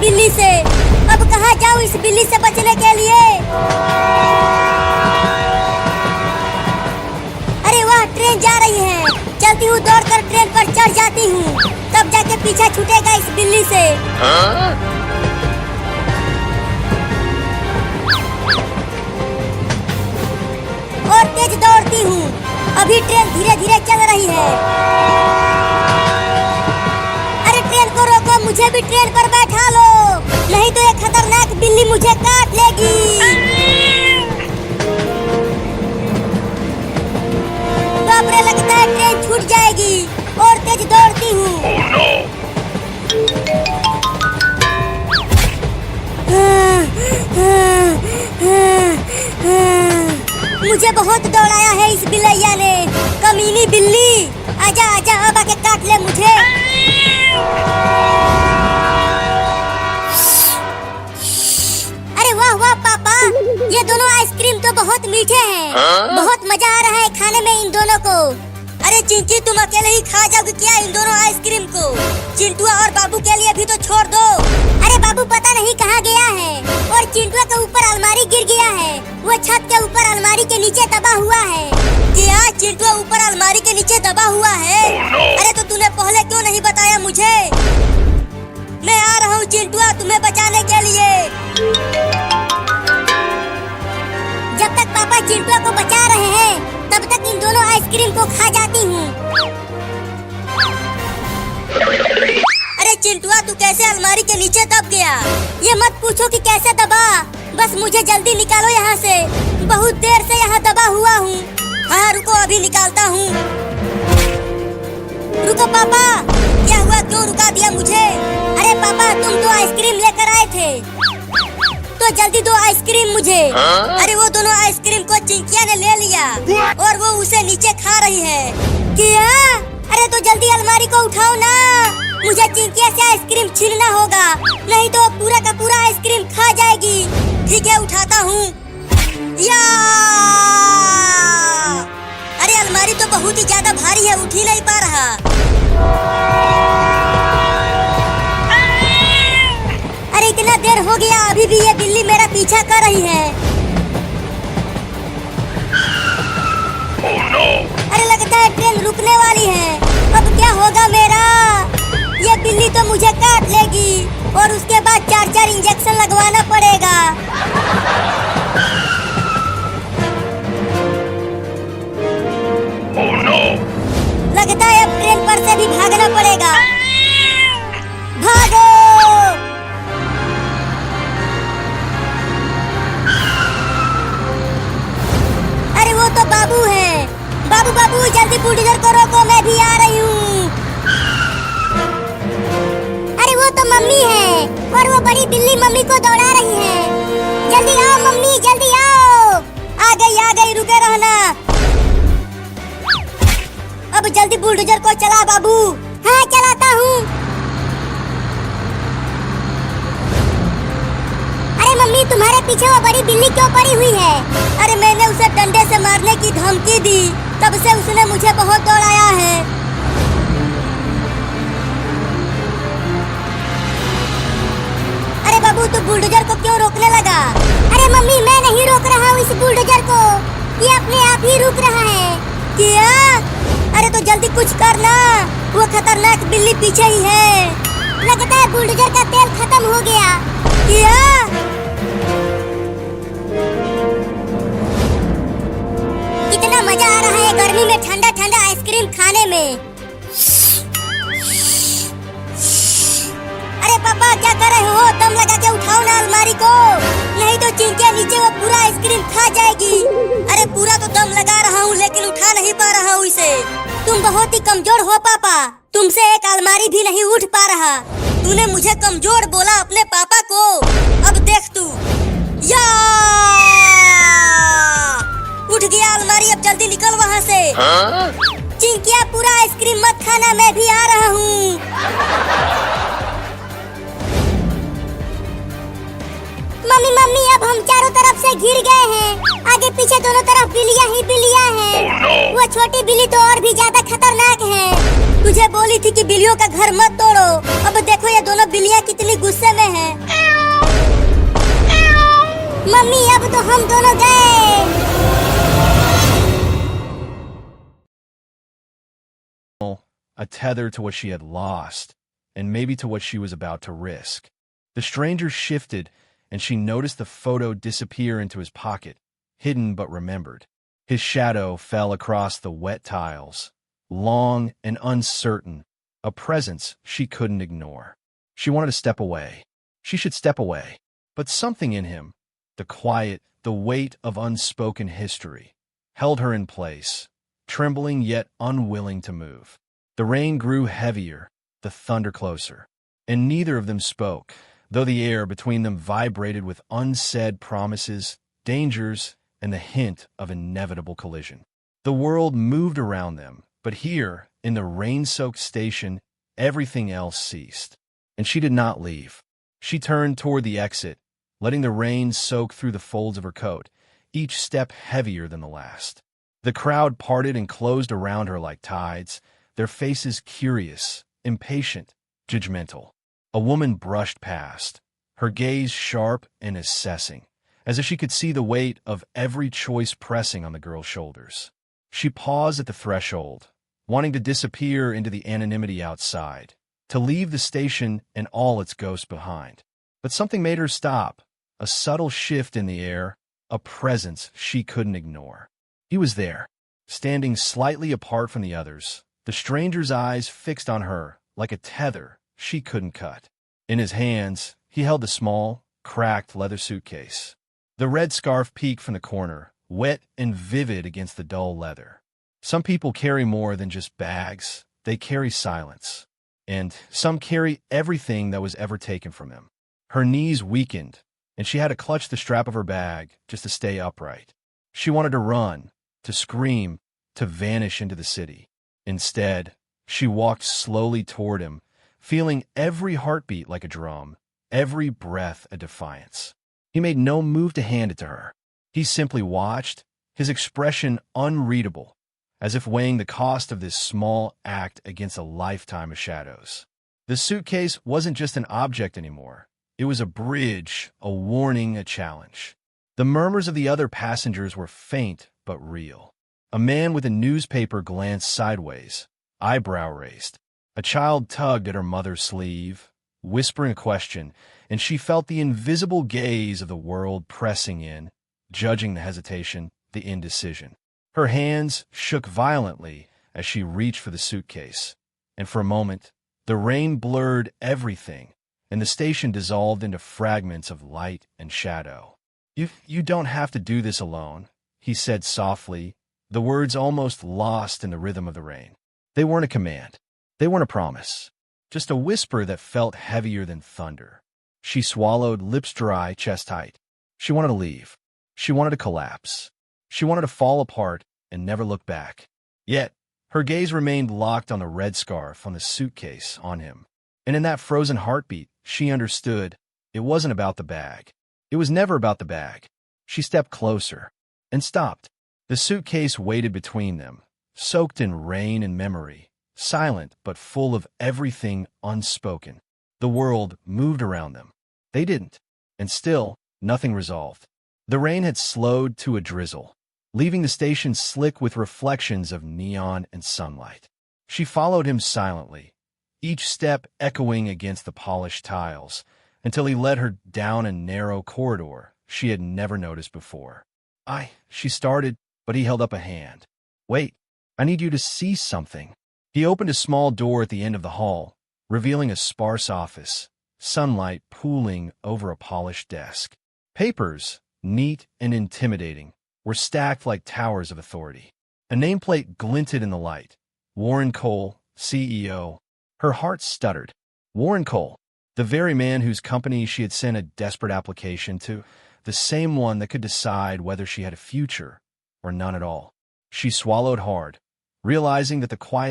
बिल्ली से। अब कहाँ जाऊँ इस बिल्ली से बचने के लिए? अरे वाह, ट्रेन जा रही है। चलती हूँ, दौड़कर ट्रेन पर चढ़ जाती हूँ, तब जाके पीछा छूटेगा इस बिल्ली से। और तेज दौड़ती हूँ। अभी ट्रेन धीरे धीरे चल रही है। अरे ट्रेन को रोको, मुझे भी ट्रेन पर बैठा लो, नहीं तो ये खतरनाक बिल्ली मुझे काट लेगी। बाप रे, लगता है ट्रेन छूट जाएगी। और तेज दौड़ती हूँ। मुझे बहुत दौड़ाया है इस बिलैया ने। कमीनी बिल्ली, आजा आजा, अब आके काट ले मुझे। अरे वाह वाह पापा, ये दोनों आइसक्रीम तो बहुत मीठे हैं। बहुत मजा आ रहा है खाने में इन दोनों को। अरे चिंकी, तुम अकेले ही खा जाओगे क्या इन दोनों आइसक्रीम को? चिंटुआ और बाबू के लिए भी तो छोड़ दो। अरे बाबू पता नहीं कहाँ गया है, और चिंटुआ के ऊपर अलमारी गिर गया है। वो छत के ऊपर अलमारी के नीचे दबा हुआ है। क्या चिंटुआ ऊपर अलमारी के नीचे दबा हुआ है? अरे तो तूने पहले क्यों नहीं बताया मुझे? मैं आ रहा हूँ चिंटुआ, तुम्हें बचाने के लिए। जब तक पापा चिंटुआ को बचा रहे हैं, तब तक इन दोनों आइसक्रीम को खा जाती हूँ। अरे चिंटुआ, तू कैसे अलमारी के नीचे दब गया? ये मत पूछो कि कैसे दबा, बस मुझे जल्दी निकालो यहाँ से। बहुत देर से यहाँ दबा हुआ हूँ। हाँ रुको, अभी निकालता हूँ। रुको पापा, क्या हुआ, क्यों रुका दिया मुझे? अरे पापा, तुम तो आइसक्रीम लेकर आए थे, तो जल्दी दो आइसक्रीम मुझे। अरे वो दोनों आइसक्रीम को चिंकिया ने ले लिया और वो उसे नीचे खा रही है। क्या? अरे तो जल्दी अलमारी को उठाओ ना, मुझे चिंकिया से आइसक्रीम छीनना होगा, नहीं तो पूरा का पूरा आइसक्रीम खा जाएगी। ठीक है, उठाता हूँ। या! अरे अलमारी तो बहुत ही ज्यादा भारी है, उठ ही नहीं पा रहा। अरे इतना देर हो गया, अभी भी ये बिल्ली मेरा पीछा कर रही है। अरे लगता है ट्रेन रुकने वाली है। अब क्या होगा मेरा? ये बिल्ली तो मुझे काट लेगी और उसके बाद 4-4 इंजेक्शन लगवाना पड़ेगा। लगता है अब ट्रेन पर से भी भागना पड़ेगा। भागो! अरे वो तो बाबू है। बाबू बाबू, जल्दी बुलडोजर को रोको, मैं भी आ रही हूँ। अरे वो तो मम्मी है, और वो बड़ी बिल्ली मम्मी को दौड़ा रही है। जल्दी आओ मम्मी, जल्दी आओ। आ गई, रुके रहना। अब जल्दी बुलडोजर को चला बाबू। हाँ चलाता हूँ। अरे मम्मी, तुम्हारे पीछे वो बड़ी बिल्ली क्यों पड़ी हुई है? अरे मैंने उसे डंडे से मारने की धमकी दी, तब से उसने मुझे बहुत दौड़ाया है। अरे बाबू, तू बुलडोजर को क्यों रोकने लगा? अरे मम्मी, मैं नहीं रोक रहा हूँ इस बुलडोजर को, ये अपने आप ही रुक रहा है। क्या? अरे तो जल्दी कुछ करना, वो खतरनाक बिल्ली पीछे ही है। लगता है बुलडोजर का तेल खत्म हो गया। क्या? कितना मजा आ रहा है गर्मी में ठंडा ठंडा आइसक्रीम खाने में। अरे पापा, क्या कर रहे हो? दम लगा के उठाओ ना अलमारी को, नहीं तो चिंकिया नीचे वो पूरा आइसक्रीम खा जाएगी। अरे पूरा तो दम लगा रहा हूँ, लेकिन उठा नहीं पा रहा हूँ इसे। तुम बहुत ही कमजोर हो पापा, तुमसे एक अलमारी भी नहीं उठ पा रहा। तूने मुझे कमजोर बोला अपने पापा को, अब देख तू। या! उठ गया अलमारी, अब जल्दी निकल वहाँ से। चिंकिया, पूरा आइसक्रीम मत खाना, मैं भी आ रहा हूँ। मम्मी मम्मी, अब हम चारों तरफ से घिर गए हैं। आगे पीछे दोनों तरफ बिल्लियाँ ही बिल्लियाँ हैं। वो छोटी बिल्ली तो और भी ज्यादा खतरनाक है। तुझे मुझे बोली थी कि बिल्लियों का घर मत तोड़ो। अब देखो ये दोनों बिल्लियाँ कितनी गुस्से में हैं। मम्मी अब तो हम दोनों गए। A tether to what she had lost, and maybe to what she was about to risk. The stranger shifted, and she noticed the photo disappear into his pocket, hidden but remembered. His shadow fell across the wet tiles, long and uncertain, a presence she couldn't ignore. She wanted to step away. She should step away. But something in him, the quiet, the weight of unspoken history, held her in place, trembling yet unwilling to move. The rain grew heavier, the thunder closer, and neither of them spoke, though the air between them vibrated with unsaid promises, dangers, and the hint of inevitable collision. The world moved around them, but here, in the rain-soaked station, everything else ceased. And she did not leave. She turned toward the exit, letting the rain soak through the folds of her coat, each step heavier than the last. The crowd parted and closed around her like tides, their faces curious, impatient, judgmental. A woman brushed past, her gaze sharp and assessing, as if she could see the weight of every choice pressing on the girl's shoulders. She paused at the threshold, wanting to disappear into the anonymity outside, to leave the station and all its ghosts behind. But something made her stop, a subtle shift in the air, a presence she couldn't ignore. He was there, standing slightly apart from the others, the stranger's eyes fixed on her like a tether she couldn't cut. In his hands, he held a small, cracked leather suitcase. The red scarf peeked from the corner, wet and vivid against the dull leather. Some people carry more than just bags. They carry silence. And some carry everything that was ever taken from them. Her knees weakened, and she had to clutch the strap of her bag just to stay upright. She wanted to run, to scream, to vanish into the city. Instead, she walked slowly toward him, feeling every heartbeat like a drum, every breath a defiance. He made no move to hand it to her. He simply watched, his expression unreadable, as if weighing the cost of this small act against a lifetime of shadows. The suitcase wasn't just an object anymore. It was a bridge, a warning, a challenge. The murmurs of the other passengers were faint but real. A man with a newspaper glanced sideways, eyebrow raised. A child tugged at her mother's sleeve, whispering a question, and she felt the invisible gaze of the world pressing in, judging the hesitation, the indecision. Her hands shook violently as she reached for the suitcase, and for a moment, the rain blurred everything, and the station dissolved into fragments of light and shadow. You don't have to do this alone," he said softly, the words almost lost in the rhythm of the rain. They weren't a command. They weren't a promise. Just a whisper that felt heavier than thunder. She swallowed, lips dry, chest tight. She wanted to leave. She wanted to collapse. She wanted to fall apart and never look back. Yet, her gaze remained locked on the red scarf on the suitcase on him. And in that frozen heartbeat, she understood it wasn't about the bag. It was never about the bag. She stepped closer and stopped. The suitcase waited between them, soaked in rain and memory, silent but full of everything unspoken. The world moved around them. They didn't, and still, nothing resolved. The rain had slowed to a drizzle, leaving the station slick with reflections of neon and sunlight. She followed him silently, each step echoing against the polished tiles, until he led her down a narrow corridor she had never noticed before. She started, but he held up a hand. "Wait, I need you to see something." He opened a small door at the end of the hall, revealing a sparse office, sunlight pooling over a polished desk. Papers, neat and intimidating, were stacked like towers of authority. A nameplate glinted in the light. Warren Cole, CEO. Her heart stuttered. Warren Cole, the very man whose company she had sent a desperate application to, the same one that could decide whether she had a future or none at all. She swallowed hard, realizing that the quiet